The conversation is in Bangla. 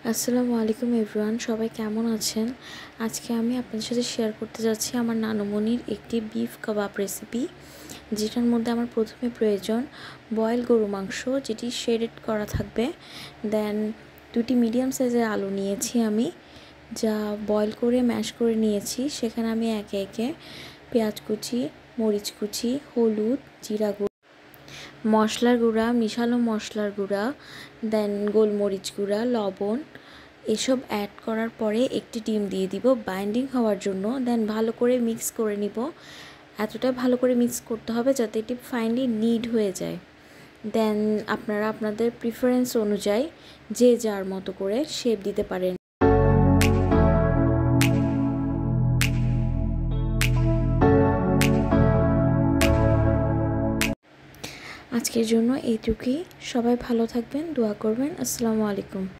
আসসালামু আলাইকুম এভরিওয়ান, সবাই কেমন আছেন? আজকে আমি আপনাদের সাথে শেয়ার করতে যাচ্ছি আমার নানুমণির একটি বিফ কাবাব রেসিপি, যেটার মধ্যে আমার প্রথমে প্রয়োজন বয়েল গরু মাংস, যেটি শেডেড করা থাকবে। দেন 2টি মিডিয়াম সাইজের আলু নিয়েছি আমি, যা বয়েল করে ম্যাশ করে নিয়েছি। সেখানে আমি একে একে পেঁয়াজ কুচি, মরিচ কুচি, হলুদ, জিরা গুঁড়ো, মশলার গুঁড়া, মিশালো মশলার গুঁড়া, দেন গোলমরিচ গুঁড়া, লবণ এসব অ্যাড করার পরে একটি ডিম দিয়ে দিব বাইন্ডিং হওয়ার জন্য। দেন ভালো করে মিক্স করে নিব। এতটা ভালো করে মিক্স করতে হবে যাতে এটি ফাইনলি নিড হয়ে যায়। দেন আপনারা আপনাদের প্রিফারেন্স অনুযায়ী যে যার মতো করে শেপ দিতে পারেন। আজকের জন্য এইটুকুই। সবাই ভালো থাকবেন, দোয়া করবেন। আসসালামু আলাইকুম।